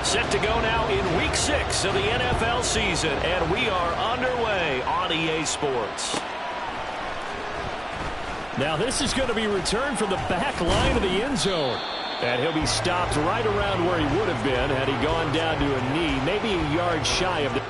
Set to go now in Week 6 of the NFL season, and we are underway on EA Sports. Now this is going to be returned from the back line of the end zone. And he'll be stopped right around where he would have been had he gone down to a knee, maybe a yard shy of the...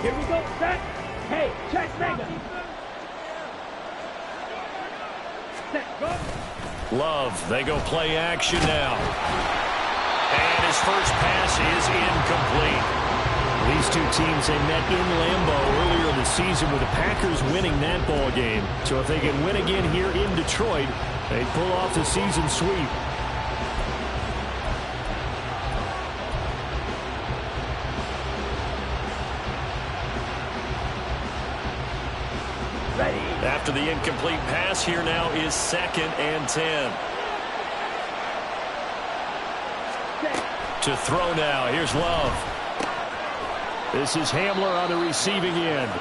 Here we go, set. Hey, check mega. Set, go. Love, they go play action now. And his first pass is incomplete. These two teams, they met in Lambeau earlier in the season with the Packers winning that ball game. So if they can win again here in Detroit, they pull off the season sweep. After the incomplete pass, here now is 2nd and 10. To throw now, here's Love. This is Hamler on the receiving end.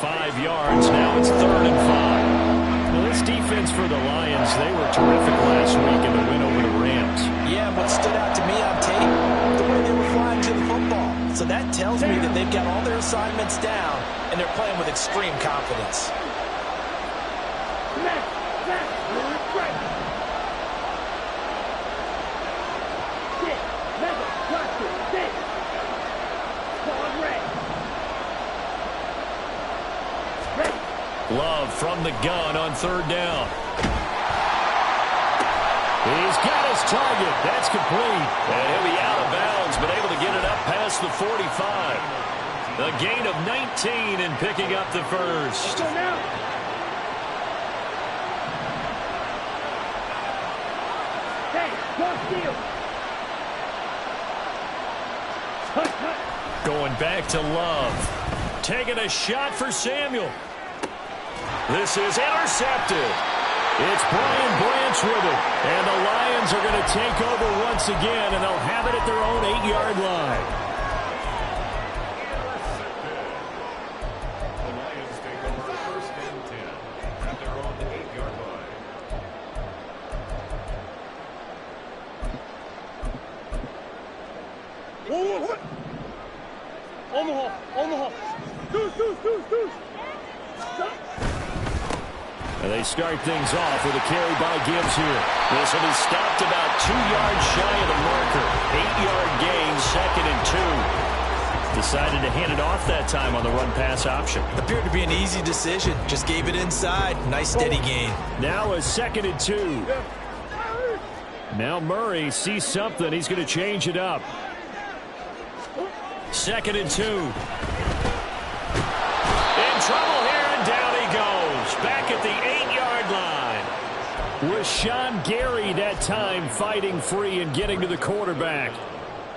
5 yards, now it's 3rd and 5. Well, this defense for the Lions, they were terrific last week in the win over the Rams. Yeah, what stood out to me on tape, the way they were flying to the football. So that tells me that they've got all their assignments down, and they're playing with extreme confidence. Love from the gun on 3rd down. He's got his target. That's complete. And he'll be out of bounds, but able to get it up past the 45. A gain of 19 and picking up the first. Going back to Love. Taking a shot for Samuel. This is intercepted. It's Brian Branch with it. And the Lions are going to take over once again, and they'll have it at their own 8-yard line. The Lions take over 1st and 10 at their own 8-yard line. Omaha. Deuce. And they start things off with a carry by Gibbs here. This will be stopped about 2 yards shy of the marker. 8-yard gain, 2nd and 2. Decided to hand it off that time on the run-pass option. Appeared to be an easy decision. Just gave it inside. Nice steady gain. Now a 2nd and 2. Now Murray sees something. He's going to change it up. 2nd and 2. In trouble here, and down he goes. Back at the 8-yard line. Rashawn Gary that time fighting free and getting to the quarterback.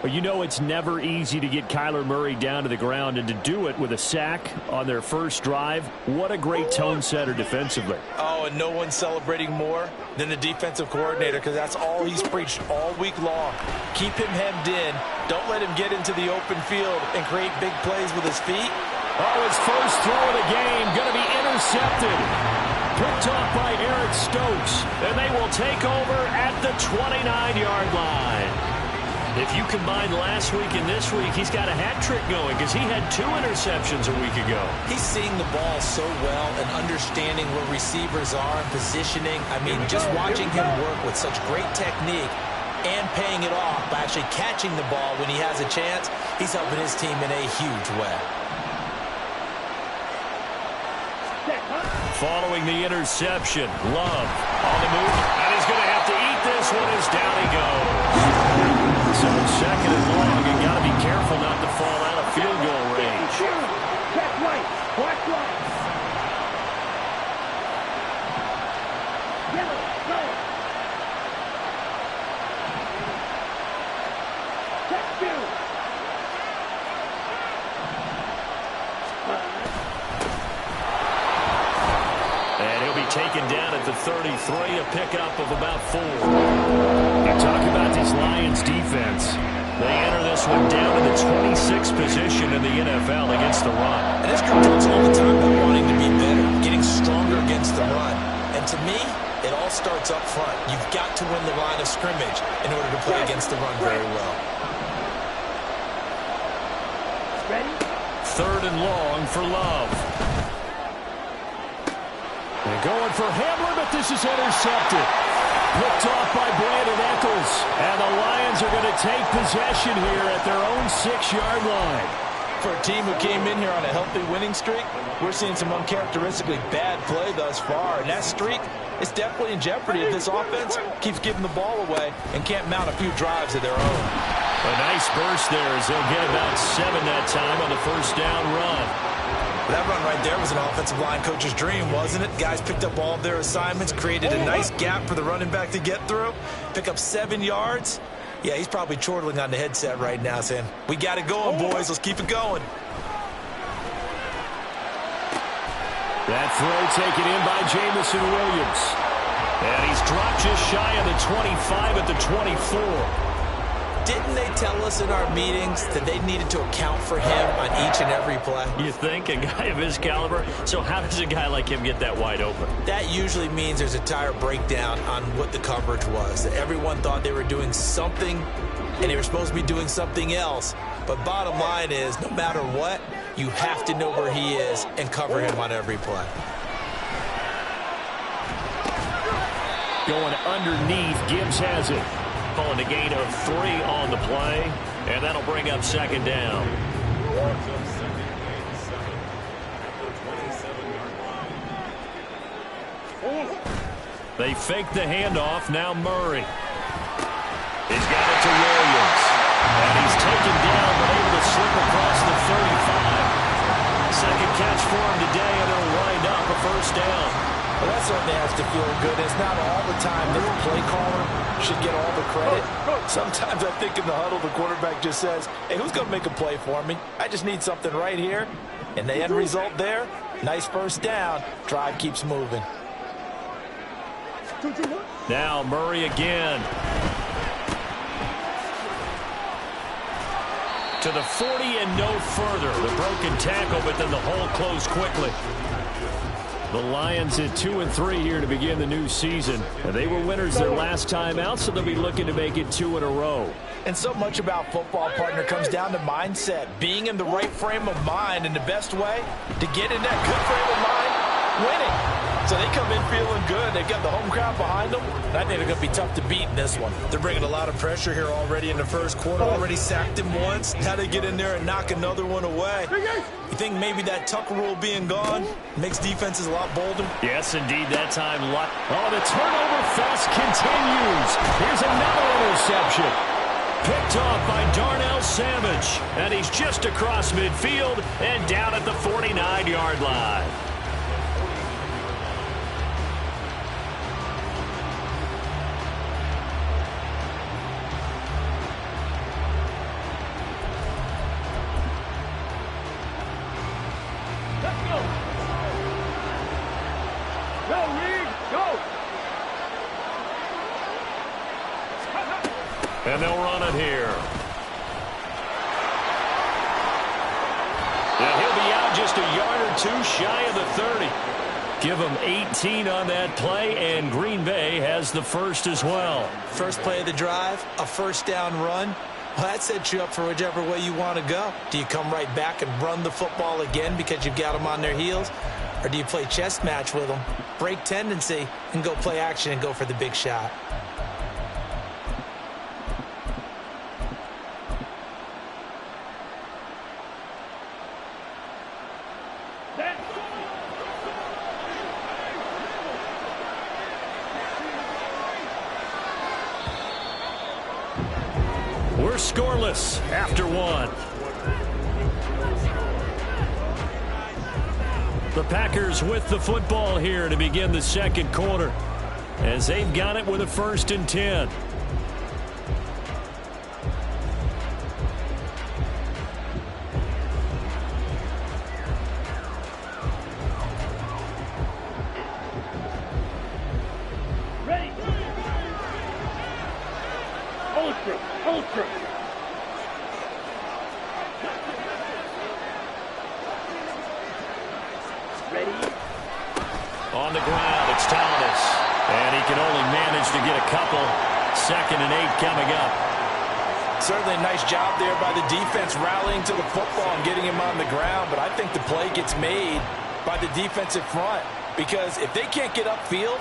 But you know it's never easy to get Kyler Murray down to the ground, and to do it with a sack on their first drive, what a great tone setter defensively. Oh, and no one's celebrating more than the defensive coordinator, because that's all he's preached all week long. Keep him hemmed in. Don't let him get into the open field and create big plays with his feet. Oh, his first throw of the game going to be intercepted. Picked off by Eric Stokes, and they will take over at the 29-yard line. If you combine last week and this week, he's got a hat trick going because he had 2 interceptions a week ago. He's seeing the ball so well and understanding where receivers are and positioning. I mean, just watching him work with such great technique and paying it off by actually catching the ball when he has a chance, he's helping his team in a huge way. Following the interception, Love on the move, and he's going to have to eat this one as down he goes. So 2nd and long, you got to be careful 33, a pickup of about 4. You talk about this Lions defense. They enter this one down in the 26th position in the NFL against the run. And this group talks all the time about wanting to be better, getting stronger against the run. And to me, it all starts up front. You've got to win the line of scrimmage in order to play against the run very well. Ready? 3rd and long for Love. And going for Hamler, but this is intercepted. Picked off by Brandon Echols. And the Lions are going to take possession here at their own 6-yard line. For a team who came in here on a healthy winning streak, we're seeing some uncharacteristically bad play thus far. And that streak is definitely in jeopardy if this offense keeps giving the ball away and can't mount a few drives of their own. A nice burst there as they'll get about 7 that time on the first down run. That run right there was an offensive line coach's dream, wasn't it? Guys picked up all of their assignments, created a nice gap for the running back to get through, pick up 7 yards. Yeah, he's probably chortling on the headset right now saying, we got it going, boys. Let's keep it going. That throw taken in by Jameson Williams. And he's dropped just shy of the 25 at the 24. Didn't they tell us in our meetings that they needed to account for him on each and every play? You think? A guy of his caliber? So how does a guy like him get that wide open? That usually means there's a tire breakdown on what the coverage was. That everyone thought they were doing something, and they were supposed to be doing something else. But bottom line is, no matter what, you have to know where he is and cover him on every play. Going underneath, Gibbs has it. Calling a gain of 3 on the play, and that'll bring up 2nd down. They fake the handoff. Now Murray. He's got it to Williams. And he's taken down, but able to slip across the 35. Second catch for him today, and it'll wind up a first down. Well, that certainly has to feel good. It's not all the time that the play caller should get all the credit. Sometimes I think in the huddle, the quarterback just says, hey, who's going to make a play for me? I just need something right here. And the end result there, nice first down. Drive keeps moving. Now Murray again. To the 40 and no further. The broken tackle, but then the hole closed quickly. The Lions at 2-3 here to begin the new season. They were winners their last time out, so they'll be looking to make it 2 in a row. And so much about football, partner, comes down to mindset. Being in the right frame of mind, and the best way to get in that good frame of mind, winning. So they come in feeling good. They've got the home crowd behind them. And I think they're going to be tough to beat in this one. They're bringing a lot of pressure here already in the first quarter. Already sacked him once. Now they get in there and knock another one away. You think maybe that Tucker rule being gone makes defenses a lot bolder? Yes, indeed. That time. Oh, the turnover fest continues. Here's another interception. Picked off by Darnell Savage. And he's just across midfield and down at the 49-yard line. And they'll run it here. And he'll be out just a yard or 2 shy of the 30. Give them 18 on that play, and Green Bay has the first as well. First play of the drive, a first down run. Well, that sets you up for whichever way you want to go. Do you come right back and run the football again because you've got them on their heels? Or do you play chess match with them, break tendency, and go play action and go for the big shot? We're scoreless after 1. The Packers with the football here to begin the second quarter, as they've got it with a 1st and 10. couple. 2nd and 8 coming up. Certainly a nice job there by the defense rallying to the football and getting him on the ground. But I think the play gets made by the defensive front, because if they can't get upfield,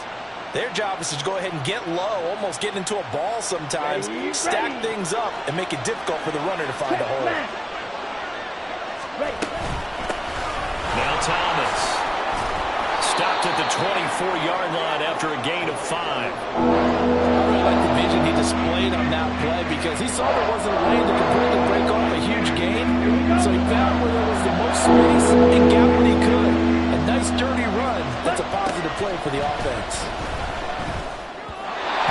their job is to go ahead and get low, almost get into a ball sometimes, stack things up, and make it difficult for the runner to find a hole. Now Thomas. Stopped at the 24-yard line after a gain of 5. I really like the vision he displayed on that play, because he saw there wasn't a lane to completely break off a huge gain, so he found where there was the most space and got what he could. A nice, dirty run. That's a positive play for the offense.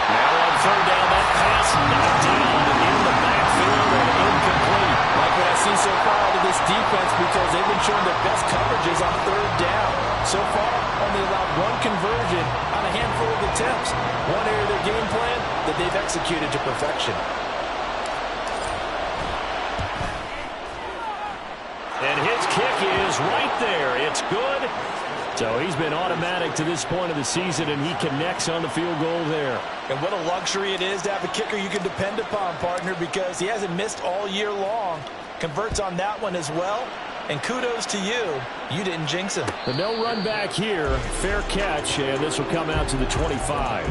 Now on 3rd down, that pass knocked down in the backfield and incomplete. Like what I've seen so far out of this defense, because they've been showing their best coverages on 3rd down. So far, only allowed 1 conversion on a handful of attempts. One area of their game plan that they've executed to perfection. And his kick is right there. It's good. So he's been automatic to this point of the season, and he connects on the field goal there. And what a luxury it is to have a kicker you can depend upon, partner, because he hasn't missed all year long. Converts on that one as well. And kudos to you. You didn't jinx him. But no run back here. Fair catch, and this will come out to the 25.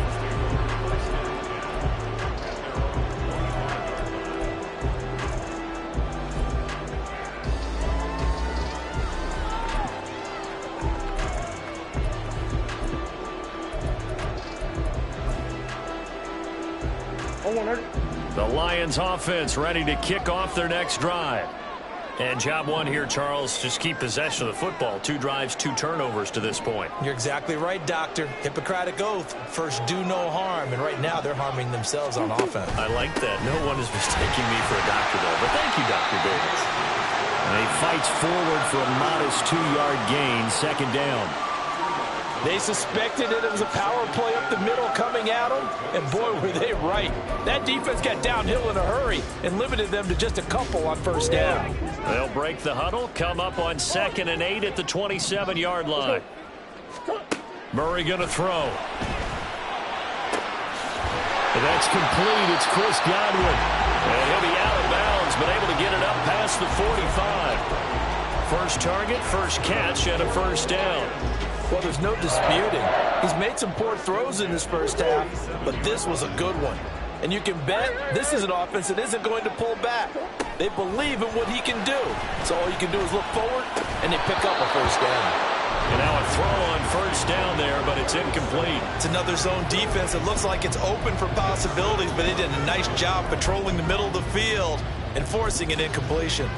The Lions offense ready to kick off their next drive. And job one here, Charles, just keep possession of the football. 2 drives, 2 turnovers to this point. You're exactly right, Doctor. Hippocratic oath. First, do no harm. And right now, they're harming themselves on offense. I like that. No one is mistaking me for a doctor, though. But thank you, Dr. Davis. And he fights forward for a modest 2-yard gain, 2nd down. They suspected it was a power play up the middle coming at them, and boy, were they right. That defense got downhill in a hurry and limited them to just a couple on 1st down. They'll break the huddle, come up on 2nd and 8 at the 27-yard line. Murray going to throw. And that's complete. It's Chris Godwin. And he'll be out of bounds, but able to get it up past the 45. First target, first catch, and a 1st down. Well, there's no disputing. He's made some poor throws in his 1st half, but this was a good one. And you can bet this is an offense that isn't going to pull back. They believe in what he can do. So all you can do is look forward, and they pick up a 1st down. And now a throw on 1st down there, but it's incomplete. It's another zone defense. It looks like it's open for possibilities, but they did a nice job patrolling the middle of the field and forcing an incompletion.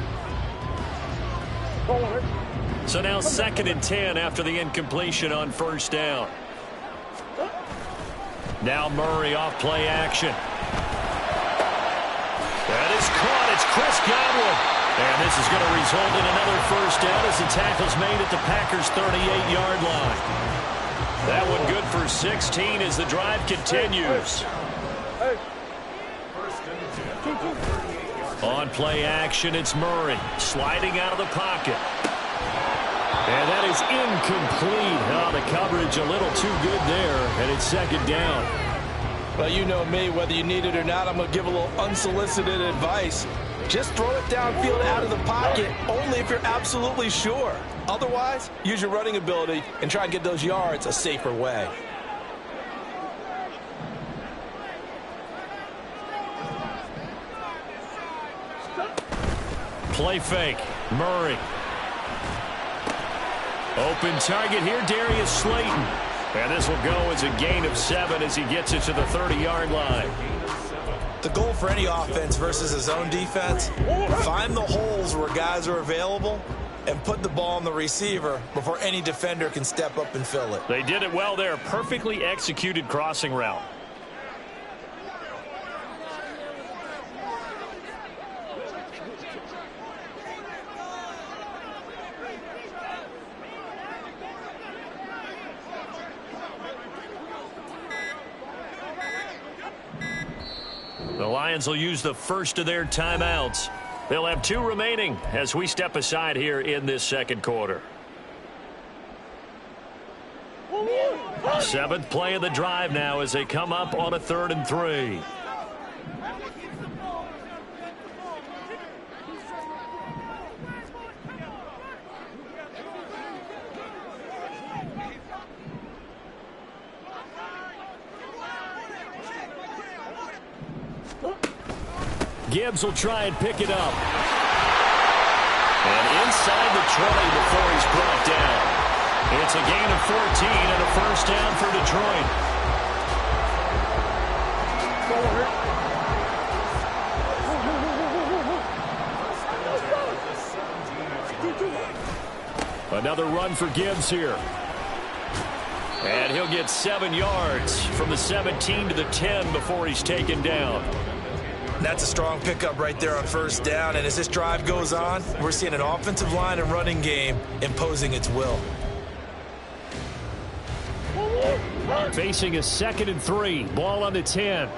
So now 2nd and 10 after the incompletion on 1st down. Now Murray off play action. That is caught. It's Chris Godwin. And this is going to result in another 1st down as the tackle's made at the Packers' 38-yard line. That one good for 16 as the drive continues. On play action, it's Murray sliding out of the pocket. And that is incomplete. Oh, the coverage a little too good there, and it's 2nd down. Well, you know me, whether you need it or not, I'm going to give a little unsolicited advice. Just throw it downfield out of the pocket, only if you're absolutely sure. Otherwise, use your running ability and try and get those yards a safer way. Play fake. Murray. Open target here, Darius Slayton. And this will go as a gain of 7 as he gets it to the 30-yard line. The goal for any offense versus a zone defense, find the holes where guys are available and put the ball on the receiver before any defender can step up and fill it. They did it well there. Perfectly executed crossing route. The Lions will use the first of their timeouts. They'll have 2 remaining as we step aside here in this 2nd quarter. Seventh play of the drive now as they come up on a 3rd and 3. Gibbs will try and pick it up. And inside the 20 before he's brought down. It's a gain of 14 and a first down for Detroit. Another run for Gibbs here. And he'll get 7 yards from the 17 to the 10 before he's taken down. That's a strong pickup right there on first down. And as this drive goes on, we're seeing an offensive line and running game imposing its will. Facing a 2nd and 3. Ball on the 10.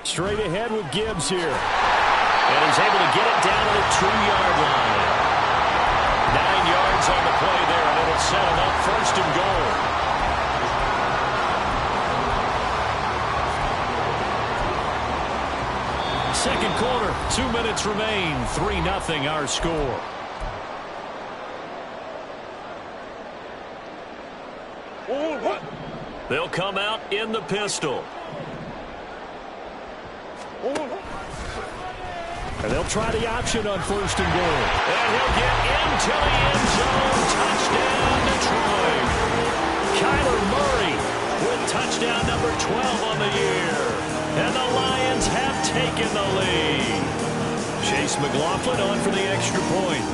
Straight ahead with Gibbs here. And he's able to get it down to the 2-yard line. 9 yards on the play there, and it'll set him up 1st and goal. Second quarter, 2 minutes remain. 3-0 our score. They'll come out in the pistol. And they'll try the option on 1st and goal. And he'll get into the end zone. Touchdown, Detroit. Kyler Murray with touchdown number 12 on the year. And the Lions have taken the lead. Chase McLaughlin on for the extra point.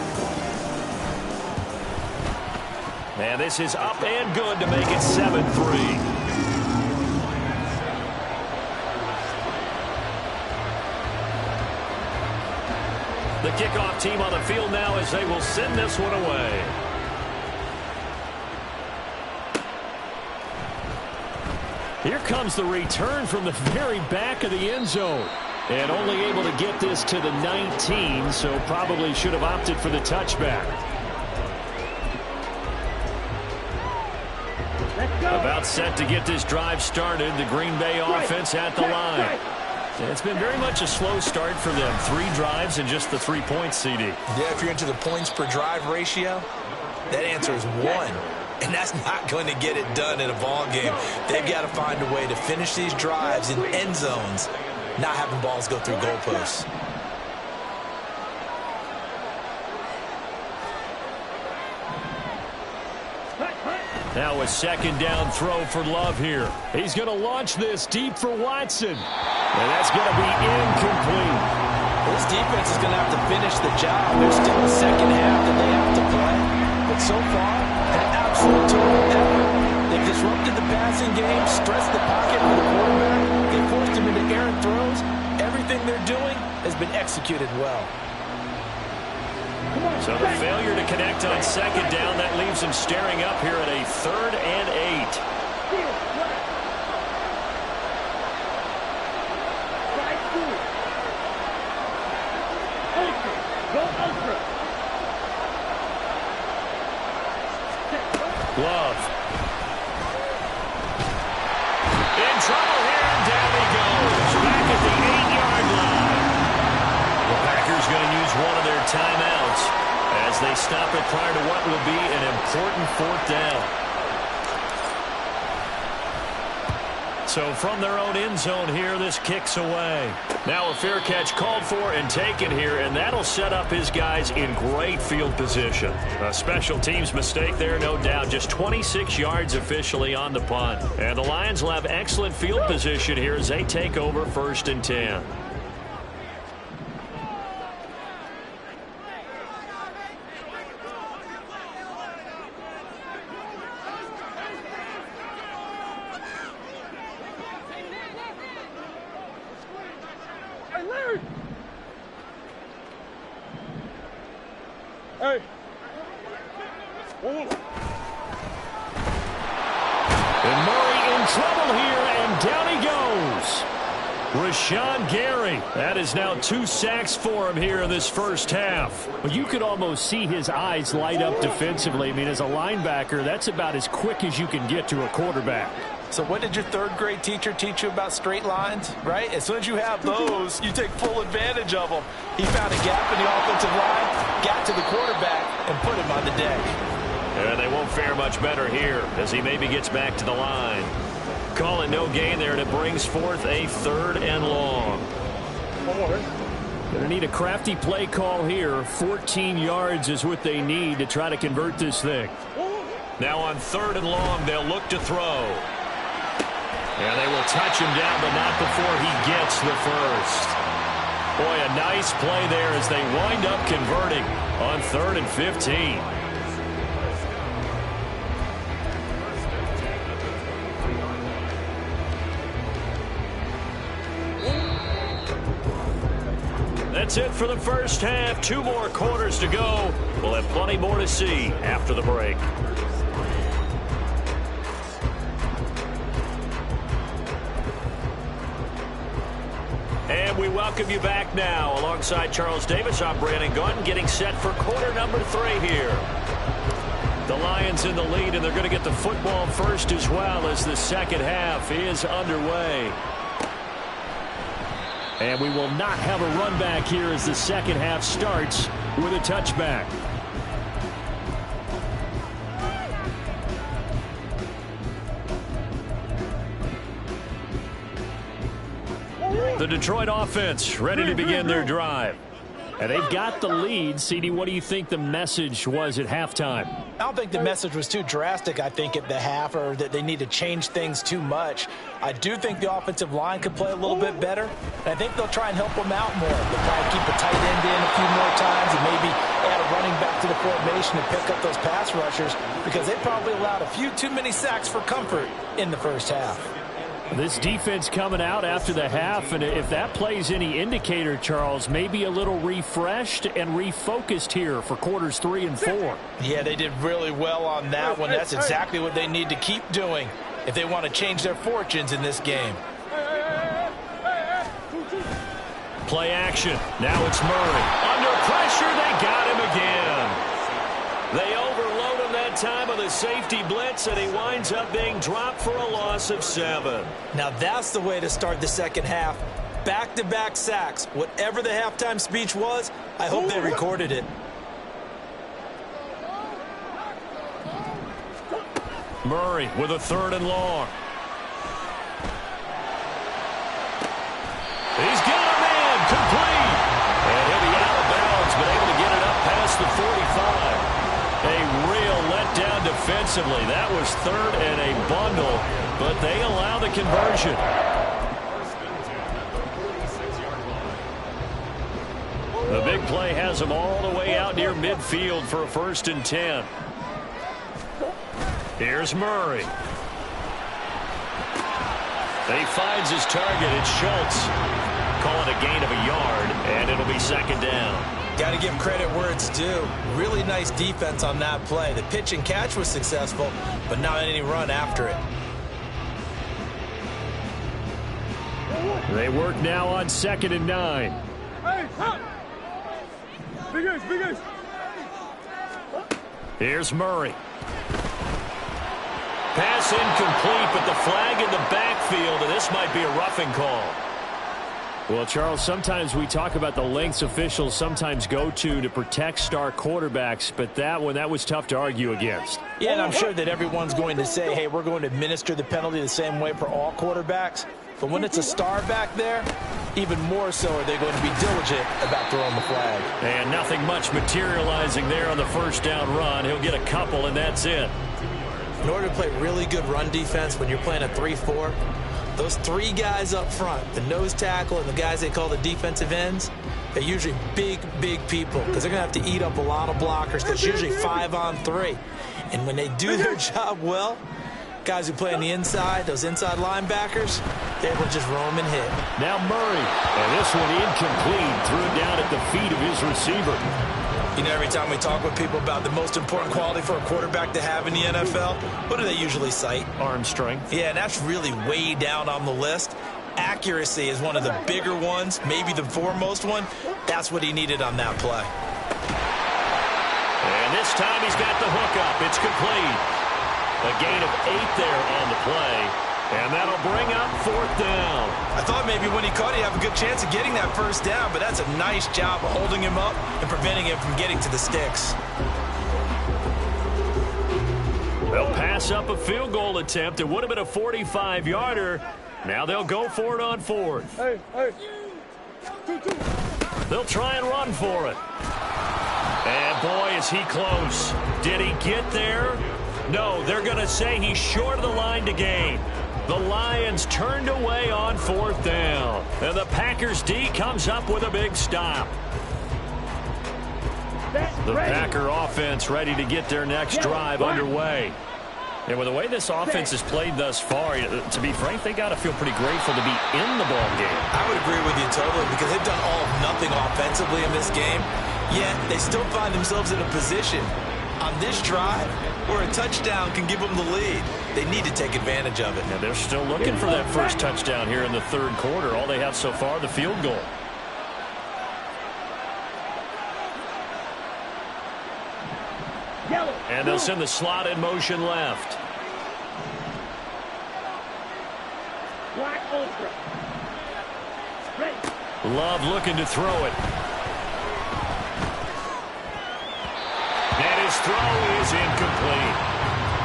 And this is up and good to make it 7-3. The kickoff team on the field now as they will send this one away. Here comes the return from the very back of the end zone. And only able to get this to the 19, so probably should have opted for the touchback. About set to get this drive started. The Green Bay offense at the line. It's been very much a slow start for them. 3 drives and just the 3 points, CD. Yeah, if you're into the points per drive ratio, that answer is 1. And that's not going to get it done in a ball game. They've got to find a way to finish these drives in end zones, not having balls go through goalposts. Now a 2nd down throw for Love here. He's going to launch this deep for Watson. And that's going to be incomplete. This defense is going to have to finish the job. There's still a second half that they have to play. But so far, an absolute total effort. They've disrupted the passing game, stressed the pocket for the quarterback. They forced him into errant throws. Everything they're doing has been executed well. So the failure to connect on 2nd down, that leaves them staring up here at a 3rd and 8. Love. In trouble here, and down he goes. Back at the 8-yard line. The Packers going to use one of their timeouts as they stop it prior to what will be an important 4th down. So from their own end zone here, this kicks away. Now a fair catch called for and taken here, and that'll set up his guys in great field position. A special teams mistake there, no doubt. Just 26 yards officially on the punt. And the Lions will have excellent field position here as they take over 1st and 10. Hey. And Murray in trouble here, and down he goes. Rashawn Gary. That is now 2 sacks for him here in this first half. But you could almost see his eyes light up defensively. I mean, as a linebacker, that's about as quick as you can get to a quarterback. So what did your third-grade teacher teach you about straight lines, right? As soon as you have those, you take full advantage of them. He found a gap in the offensive line, got to the quarterback, and put him on the deck. And they won't fare much better here as he maybe gets back to the line. Call it no gain there, and it brings forth a 3rd and long. Going to need a crafty play call here. 14 yards is what they need to try to convert this thing. Now on 3rd and long, they'll look to throw. And they will touch him down, but not before he gets the first. Boy, a nice play there as they wind up converting on 3rd and 15. That's it for the first half. 2 more quarters to go. We'll have plenty more to see after the break. And we welcome you back now. Alongside Charles Davis, I'm Brandon Gaudin, getting set for quarter number 3 here. The Lions in the lead, and they're going to get the football first as well as the second half is underway. And we will not have a run back here as the second half starts with a touchback. The Detroit offense ready to begin their drive. And they've got the lead. CD, what do you think the message was at halftime? I don't think the message was too drastic, I think, at the half, or that they need to change things too much. I do think the offensive line could play a little bit better, and I think they'll try and help them out more. They'll probably keep a tight end in a few more times and maybe add a running back to the formation and pick up those pass rushers, because they probably allowed a few too many sacks for comfort in the first half. This defense coming out after the half, and if that plays any indicator, Charles, maybe a little refreshed and refocused here for quarters 3 and 4. Yeah, they did really well on that one. That's exactly what they need to keep doing if they want to change their fortunes in this game. Play action. Now it's Murray. Under pressure, they got him again. They overload him that time with a safety blitz, and he winds up being dropped for a loss of 7. Now that's the way to start the second half. Back-to-back sacks. Whatever the halftime speech was, I hope they recorded it. Murray with a 3rd and long. He's got a man complete. And he'll be out of bounds, but able to get it up past the 45. A real letdown defensively. That was 3rd and a bundle, but they allow the conversion. The big play has them all the way out near midfield for a 1st and 10. Here's Murray. He finds his target. It's Schultz. Call it a gain of a yard, and it'll be 2nd down. Got to give credit where it's due. Really nice defense on that play. The pitch and catch was successful, but not any run after it. They work now on 2nd and 9. Here's Murray. Pass incomplete, but the flag in the backfield, and this might be a roughing call. Well, Charles, sometimes we talk about the lengths officials sometimes go to protect star quarterbacks, but that was tough to argue against. Yeah, and I'm sure that everyone's going to say, hey, we're going to administer the penalty the same way for all quarterbacks. But when it's a star back there, even more so are they going to be diligent about throwing the flag. And nothing much materializing there on the 1st down run. He'll get a couple, and that's it. In order to play really good run defense when you're playing a 3-4, those 3 guys up front, the nose tackle and the guys they call the defensive ends, they're usually big, big people because they're going to have to eat up a lot of blockers. That's usually 5-on-3. And when they do their job well, guys who play on the inside, those inside linebackers, they will just roam and hit. Now Murray, and this one incomplete, threw it down at the feet of his receiver. You know, every time we talk with people about the most important quality for a quarterback to have in the NFL, what do they usually cite? Arm strength. Yeah, and that's really way down on the list. accuracy is one of the bigger ones, maybe the foremost one. That's what he needed on that play. And this time he's got the hook up. It's complete. A gain of 8 there on the play. And that'll bring up 4th down. I thought maybe when he caught it, he'd have a good chance of getting that first down, but that's a nice job of holding him up and preventing him from getting to the sticks. They'll pass up a field goal attempt. It would have been a 45-yarder. Now they'll go for it on 4th. They'll try and run for it. And boy, is he close. Did he get there? No, they're going to say he's short of the line to gain. The Lions turned away on 4th down. And the Packers D comes up with a big stop. The Packer offense ready to get their next drive underway. And with the way this offense has played thus far, to be frank, they got to feel pretty grateful to be in the ball game. I would agree with you totally because they've done all of nothing offensively in this game, yet they still find themselves in a position on this drive where a touchdown can give them the lead. They need to take advantage of it. Now they're still looking for that first touchdown here in the 3rd quarter. All they have so far, the field goal. And they'll send the slot in motion left. Love looking to throw it. And his throw is incomplete.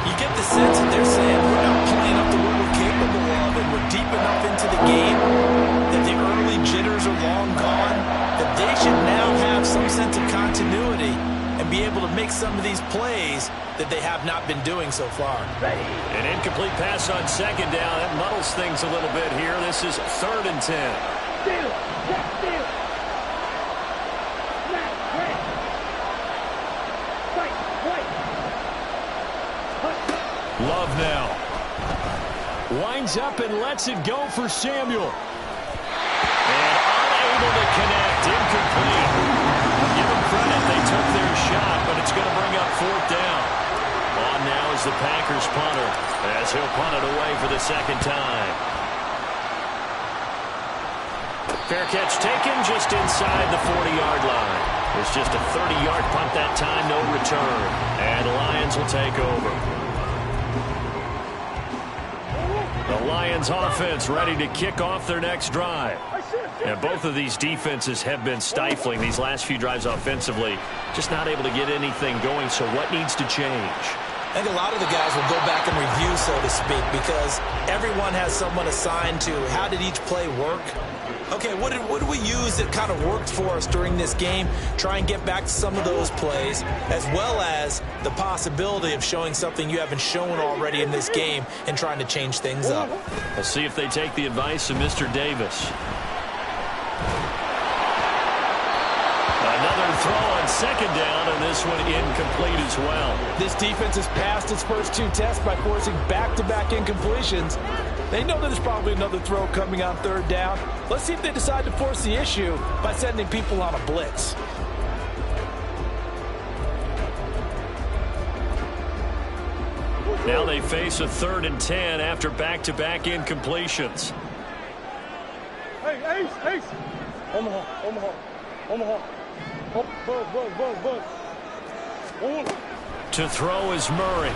You get the sense that they're saying we're not playing up to what we're capable of, and we're deep enough into the game that the early jitters are long gone, that they should now have some sense of continuity and be able to make some of these plays that they have not been doing so far. An incomplete pass on 2nd down. That muddles things a little bit here. This is 3rd and 10. Love now. Winds up and lets it go for Samuel. And unable to connect. Incomplete. Give them credit. They took their shot, but it's going to bring up 4th down. On now is the Packers punter as he'll punt it away for the 2nd time. Fair catch taken just inside the 40-yard line. It's just a 30-yard punt that time, no return. And the Lions will take over. The Lions offense ready to kick off their next drive. And both of these defenses have been stifling these last few drives offensively. Just not able to get anything going, so what needs to change? I think a lot of the guys will go back and review, so to speak, because everyone has someone assigned to how did each play work. Okay, what did we use that kind of worked for us during this game? Try and get back to some of those plays, as well as the possibility of showing something you haven't shown already in this game and trying to change things up. We'll see if they take the advice of Mr. Davis. Another throw on 2nd down, and this one incomplete as well. This defense has passed its first 2 tests by forcing back-to-back incompletions. They know that there's probably another throw coming on 3rd down. Let's see if they decide to force the issue by sending people on a blitz. Now they face a 3rd and 10 after back-to-back incompletions. Hey, Ace. Omaha. Oh, buzz. To throw is Murray.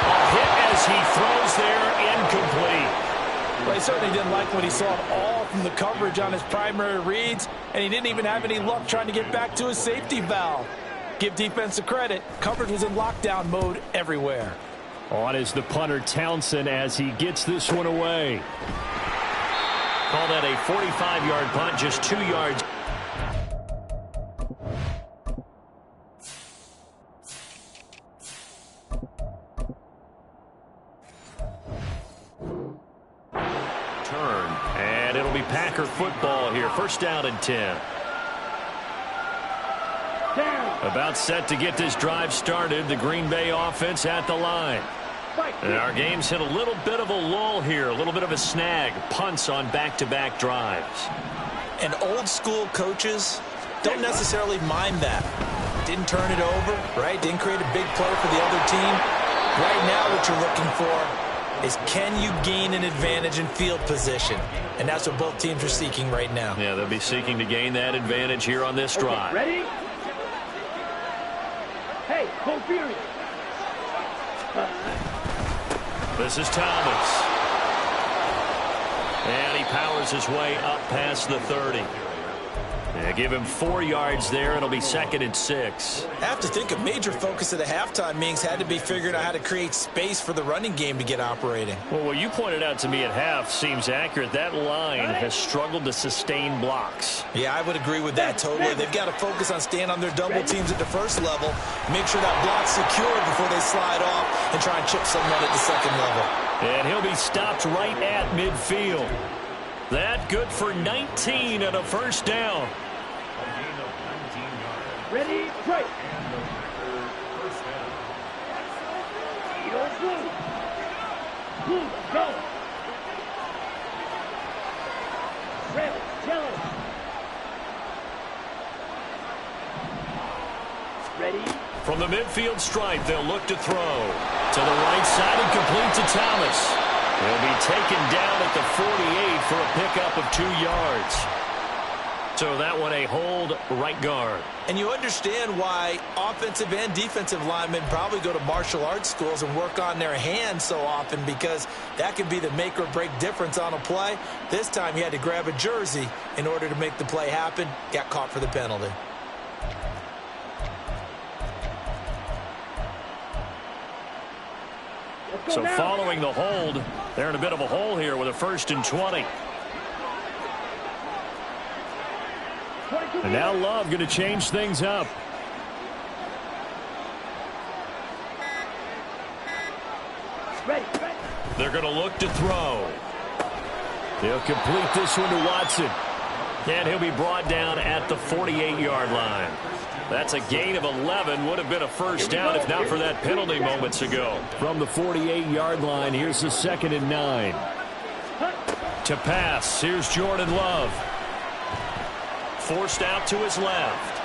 A hit as he throws there, incomplete. Well, he certainly didn't like what he saw at all from the coverage on his primary reads, and he didn't even have any luck trying to get back to his safety valve. Give defense a credit. Coverage was in lockdown mode everywhere. On is the punter Townsend as he gets this one away. Call that a 45-yard punt, just 2 yards. Turn, and it'll be Packer football here. 1st down and 10. About set to get this drive started. The Green Bay offense at the line. And our game's hit a little bit of a lull here, a little bit of a snag. Punts on back-to-back drives. And old-school coaches don't necessarily mind that. Didn't turn it over, right? Didn't create a big play for the other team. Right now what you're looking for is can you gain an advantage in field position? And that's what both teams are seeking right now. Yeah, they'll be seeking to gain that advantage here on this drive. Ready? Hey, go Fury. This is Thomas. And he powers his way up past the 30. Yeah, give him 4 yards there. It'll be 2nd and 6. I have to think a major focus of the halftime meetings had to be figuring out how to create space for the running game to get operating. Well, what you pointed out to me at half seems accurate. That line has struggled to sustain blocks. Yeah, I would agree with that totally. They've got to focus on staying on their double teams at the first level, make sure that block's secure before they slide off and try and chip someone at the second level. And he'll be stopped right at midfield. That good for 19 and a first down. Ready, straight. Blue, go. Red, yellow. Ready. From the midfield stripe, they'll look to throw. To the right side and complete to Thomas. He'll be taken down at the 48 for a pickup of 2 yards. So that one a hold right guard. And you understand why offensive and defensive linemen probably go to martial arts schools and work on their hands so often, because that can be the make or break difference on a play. This time he had to grab a jersey in order to make the play happen. Got caught for the penalty. So following the hold, they're in a bit of a hole here with a 1st and 20. And now Love going to change things up. They're going to look to throw. He'll complete this one to Watson. And he'll be brought down at the 48-yard line. That's a gain of 11. Would have been a first down if not for that penalty moments ago. From the 48-yard line, here's the 2nd and 9. To pass, here's Jordan Love. Forced out to his left.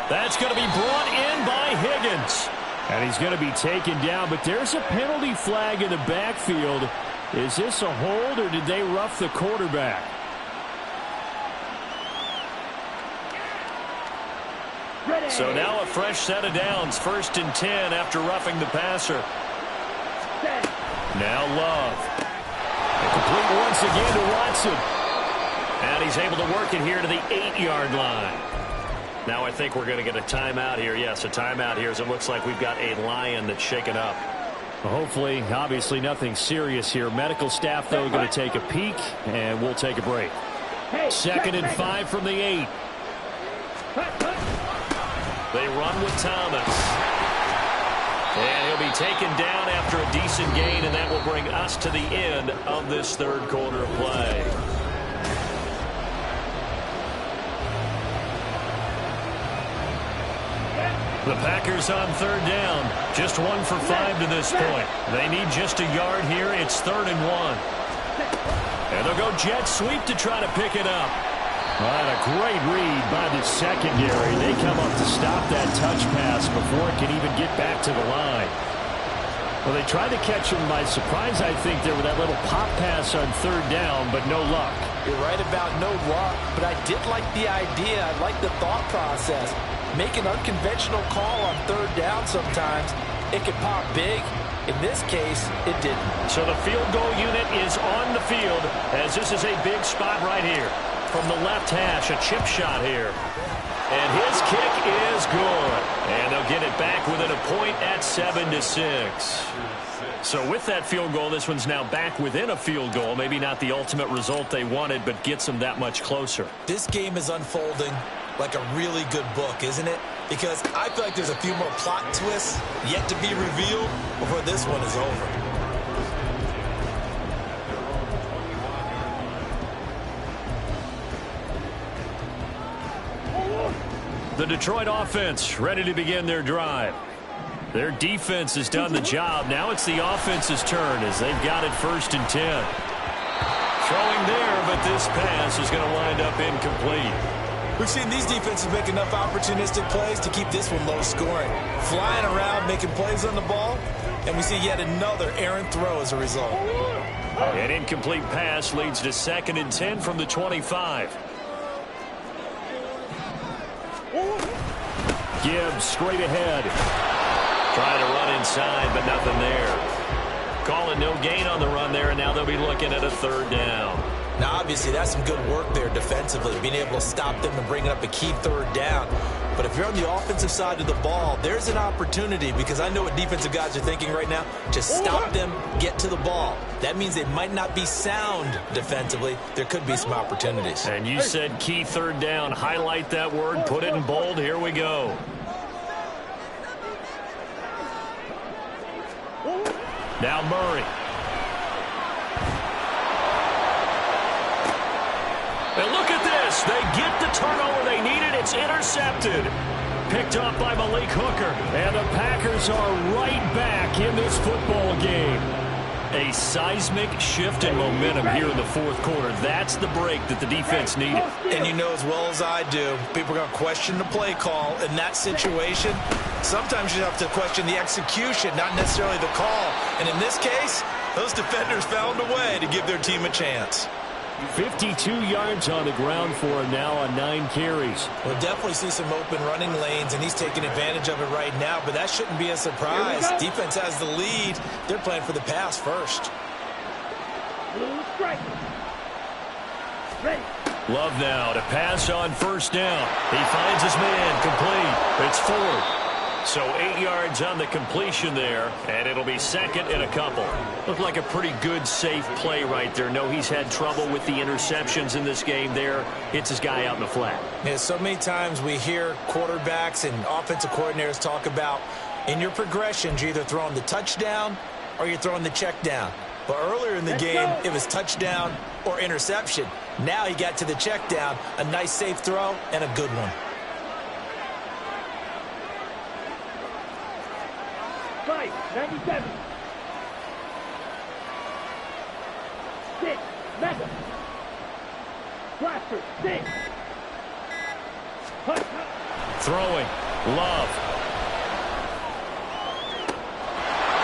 That's going to be brought in by Higgins. And he's going to be taken down, but there's a penalty flag in the backfield. Is this a hold, or did they rough the quarterback? So now a fresh set of downs. 1st and 10 after roughing the passer. Now Love. Complete once again to Watson. And he's able to work it here to the 8-yard line. Now I think we're going to get a timeout here. Yes, a timeout here, as it looks like we've got a Lion that's shaken up. Well, hopefully, obviously nothing serious here. Medical staff, though, going to take a peek, and we'll take a break. 2nd and 5 from the 8. They run with Thomas. And he'll be taken down after a decent gain, and that will bring us to the end of this 3rd quarter of play. The Packers on 3rd down. Just 1 for 5 to this point. They need just a yard here. It's 3rd and 1. And they'll go jet sweep to try to pick it up. Right, a great read by the secondary. They come up to stop that touch pass before it can even get back to the line. Well, they tried to catch him by surprise, I think, there with that little pop pass on 3rd down, but no luck. You're right about no luck, but I did like the idea. I like the thought process. Make an unconventional call on 3rd down sometimes. It can pop big. In this case, it didn't. So the field goal unit is on the field, as this is a big spot right here. From the left hash, a chip shot here. And his kick is good. And they'll get it back within a point at 7-6. So with that field goal, this one's now back within a field goal. Maybe not the ultimate result they wanted, but gets them that much closer. This game is unfolding like a really good book, isn't it? Because I feel like there's a few more plot twists yet to be revealed before this one is over. The Detroit offense ready to begin their drive. Their defense has done the job. Now it's the offense's turn as they've got it 1st and 10. Throwing there, but this pass is going to wind up incomplete. We've seen these defenses make enough opportunistic plays to keep this one low scoring. Flying around, making plays on the ball, and we see yet another errant throw as a result. An incomplete pass leads to 2nd and 10 from the 25. Gibbs straight ahead. Trying to run inside, but nothing there. Calling no gain on the run there, and now they'll be looking at a 3rd down. Now, obviously, that's some good work there defensively, being able to stop them and bringing up a key 3rd down. But if you're on the offensive side of the ball, there's an opportunity, because I know what defensive guys are thinking right now. Just stop them, get to the ball. That means they might not be sound defensively. There could be some opportunities. And you said key 3rd down. Highlight that word, put it in bold. Here we go. Now Murray. And look at this. They get the turnover they needed. It's intercepted. Picked up by Malik Hooker. And the Packers are right back in this football game. A seismic shift in momentum here in the 4th quarter. That's the break that the defense needed. And you know as well as I do, people are going to question the play call in that situation. Sometimes you have to question the execution, not necessarily the call. And in this case, those defenders found a way to give their team a chance. 52 yards on the ground for him now on 9 carries. We'll definitely see some open running lanes, and he's taking advantage of it right now, but that shouldn't be a surprise. Defense has the lead. They're playing for the pass first. Love now to pass on 1st down. He finds his man complete. It's Ford. So 8 yards on the completion there, and it'll be 2nd and a couple. Looked like a pretty good, safe play right there. No, he's had trouble with the interceptions in this game there. Hits his guy out in the flat. Yeah, so many times we hear quarterbacks and offensive coordinators talk about in your progressions, you're either throwing the touchdown or you're throwing the check down. But earlier in the game, it was touchdown or interception. Now he got to the check down, a nice safe throw, and a good one. 97. 6. Mega. Blaster. 6. Throwing. Love.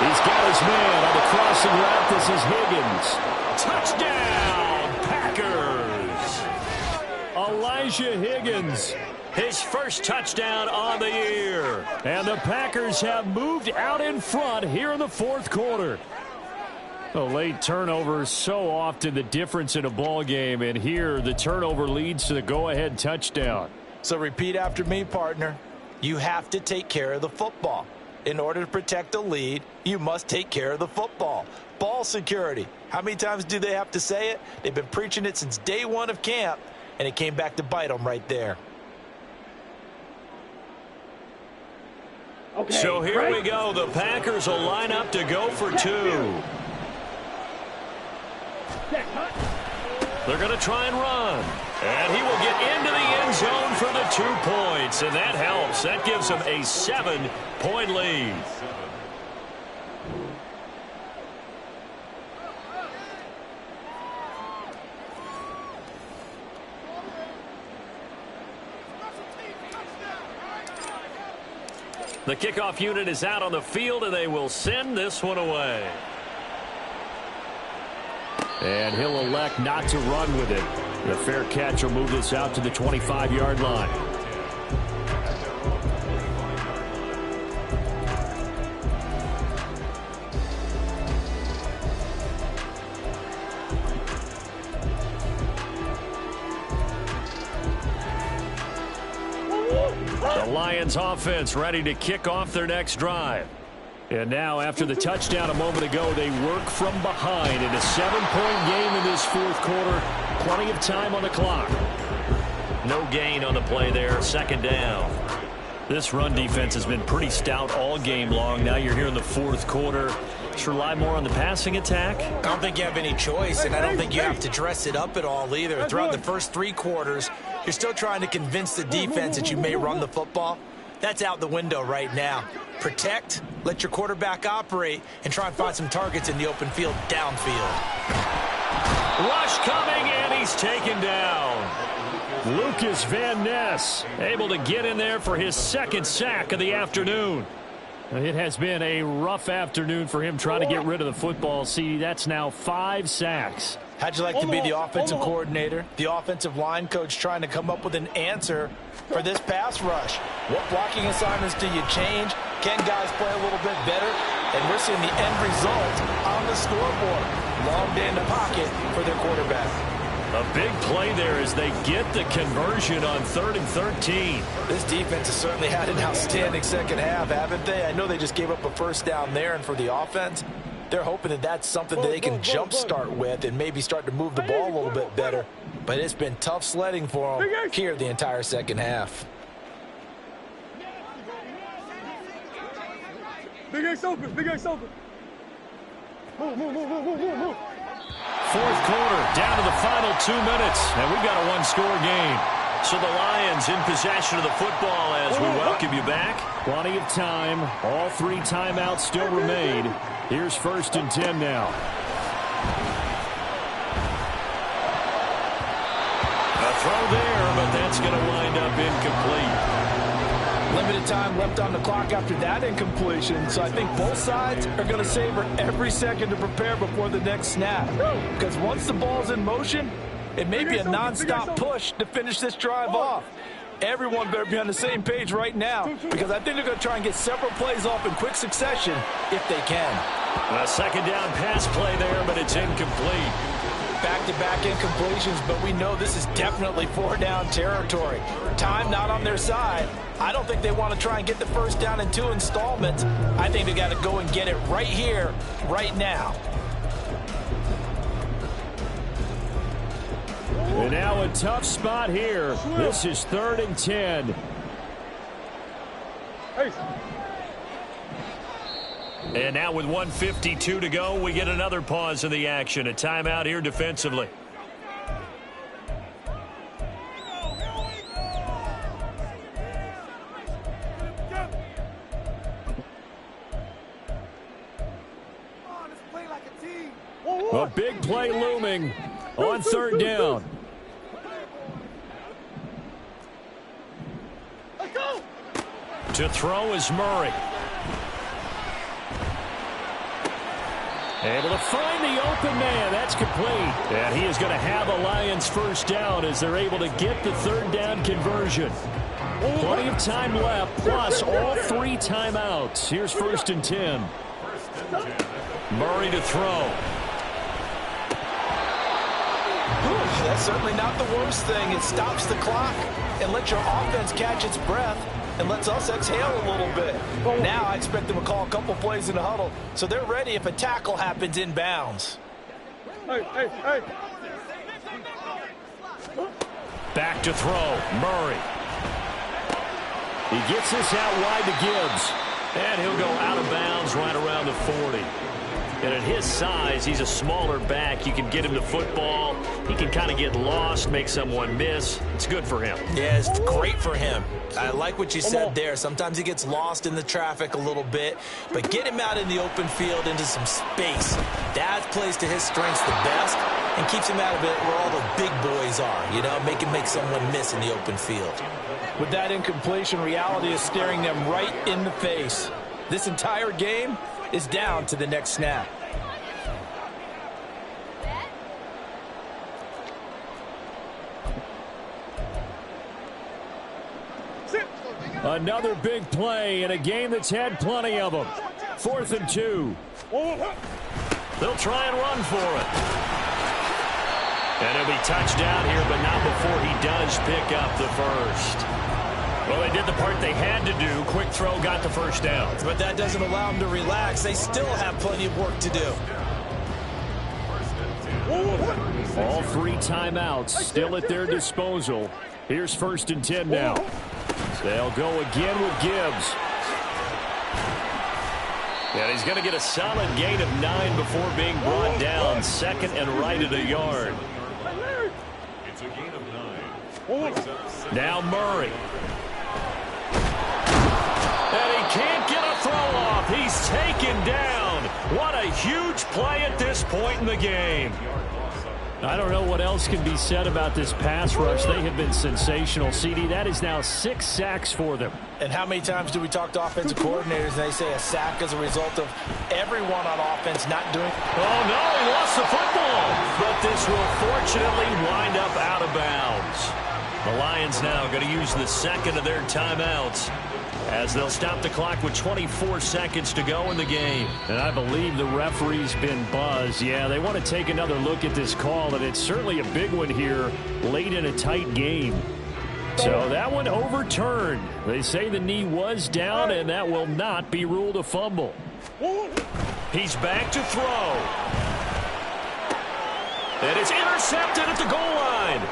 He's got his man on the crossing route. This is Higgins. Touchdown, Packers. Elijah Higgins. His first touchdown on the year. And the Packers have moved out in front here in the 4th quarter. A late turnover is so often the difference in a ball game, and here the turnover leads to the go-ahead touchdown. So repeat after me, partner. You have to take care of the football. In order to protect the lead, you must take care of the football. Ball security. How many times do they have to say it? They've been preaching it since day 1 of camp, and it came back to bite them right there. Okay, so here we go. The Packers will line up to go for 2. They're going to try and run. And he will get into the end zone for the 2 points. And that helps. That gives them a 7-point lead. The kickoff unit is out on the field, and they will send this one away. And he'll elect not to run with it. The fair catch will move this out to the 25-yard line. The Lions offense ready to kick off their next drive. And now, after the touchdown a moment ago, they work from behind in a 7-point game in this 4th quarter. Plenty of time on the clock. No gain on the play there. 2nd down. This run defense has been pretty stout all game long. Now you're here in the 4th quarter. Just rely more on the passing attack. I don't think you have any choice, and I don't think you have to dress it up at all either. Throughout the first 3 quarters, you're still trying to convince the defense that you may run the football. That's out the window right now. Protect, let your quarterback operate, and try and find some targets in the open field downfield. Rush coming, and he's taken down. Lucas Van Ness able to get in there for his second sack of the afternoon. It has been a rough afternoon for him trying to get rid of the football. See, that's now 5 sacks. How'd you like to be the offensive coordinator, the offensive line coach trying to come up with an answer for this pass rush? What blocking assignments do you change? Can guys play a little bit better? And we're seeing the end result on the scoreboard. Long day in the pocket for their quarterback. A big play there as they get the conversion on 3rd and 13. This defense has certainly had an outstanding second half, haven't they? I know they just gave up a first down there, and for the offense, they're hoping that that's something that they can jumpstart with and maybe start to move the ball a little bit better. But it's been tough sledding for them here the entire second half. Big X open, Big X open. Move. 4th quarter, down to the final 2 minutes, and we've got a 1-score game. So the Lions in possession of the football as we welcome you back. Plenty of time. All 3 timeouts still remain. Here's 1st and 10 now. A throw there, but that's going to wind up incomplete. Limited time left on the clock after that incompletion, so I think both sides are going to savor every second to prepare before the next snap. Because once the ball's in motion, it may be a non-stop push to finish this drive off. Everyone better be on the same page right now, because I think they're going to try and get several plays off in quick succession if they can. A 2nd down pass play there, but it's incomplete. Back-to-back incompletions, but we know this is definitely 4-down territory. Time not on their side. I don't think they want to try and get the first down in 2 installments. I think they got to go and get it right here, right now. And now a tough spot here. This is 3rd and 10. And now with 1:52 to go, we get another pause in the action. A timeout here defensively. A big play looming on 3rd down. To throw is Murray. Able to find the open man. That's complete. And he is going to have a Lions first down as they're able to get the 3rd down conversion. Plenty of time left, plus all 3 timeouts. Here's 1st and 10. Murray to throw. That's certainly not the worst thing. It stops the clock and lets your offense catch its breath and lets us exhale a little bit. Now I expect them to call a couple plays in the huddle, so they're ready if a tackle happens inbounds. Hey. Back to throw, Murray. He gets this out wide to Gibbs. And he'll go out of bounds right around the 40. And at his size, he's a smaller back. You can get him the football. He can kind of get lost, make someone miss. It's good for him. Yeah, it's great for him. I like what you said there. Sometimes he gets lost in the traffic a little bit, but get him out in the open field into some space. That plays to his strengths the best and keeps him out of it where all the big boys are, you know, make someone miss in the open field. With that incompletion, reality is staring them right in the face. This entire game is down to the next snap. Another big play in a game that's had plenty of them. 4th and 2. They'll try and run for it. And he'll be touchdown here, but not before he does pick up the first. Well, they did the part they had to do. Quick throw, got the first down. But that doesn't allow them to relax. They still have plenty of work to do. All 3 timeouts still at their disposal. Here's 1st and 10 now. They'll go again with Gibbs. And he's going to get a solid gain of 9 before being brought down. 2nd and right at a yard. It's a gain of 9. Now Murray. And he can't get a throw off. He's taken down. What a huge play at this point in the game. I don't know what else can be said about this pass rush. They have been sensational. CD, that is now 6 sacks for them. And how many times do we talk to offensive coordinators and they say a sack is a result of everyone on offense not doing... Oh, no, he lost the football. But this will fortunately wind up out of bounds. The Lions now going to use the second of their timeouts as they'll stop the clock with 24 seconds to go in the game. And I believe the referee's been buzzed. Yeah, they want to take another look at this call, and it's certainly a big one here late in a tight game. So that one overturned. They say the knee was down, and that will not be ruled a fumble. He's back to throw. And it's intercepted at the goal line.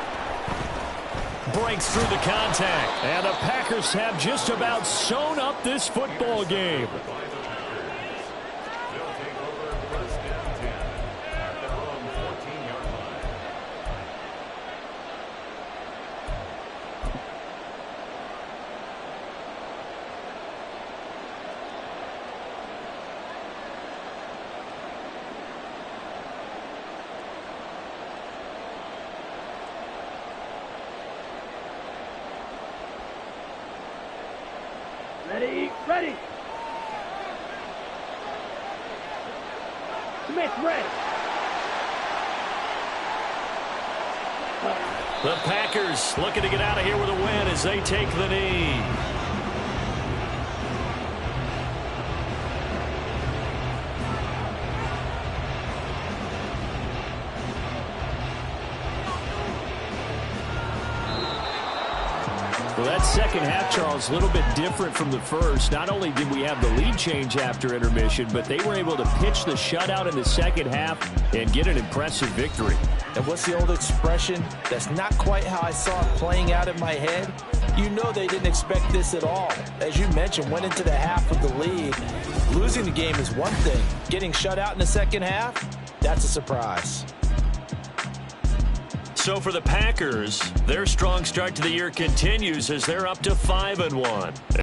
Breaks through the contact. And the Packers have just about sewn up this football game. Ready, ready. Smith ready. The Packers looking to get out of here with a win as they take the knee. Well, that second half, Charles, a little bit different from the first. Not only did we have the lead change after intermission, but they were able to pitch the shutout in the second half and get an impressive victory. And what's the old expression? That's not quite how I saw it playing out in my head. You know they didn't expect this at all. As you mentioned, went into the half with the lead. Losing the game is one thing. Getting shut out in the second half, that's a surprise. So for the Packers, their strong start to the year continues as they're up to 5-1.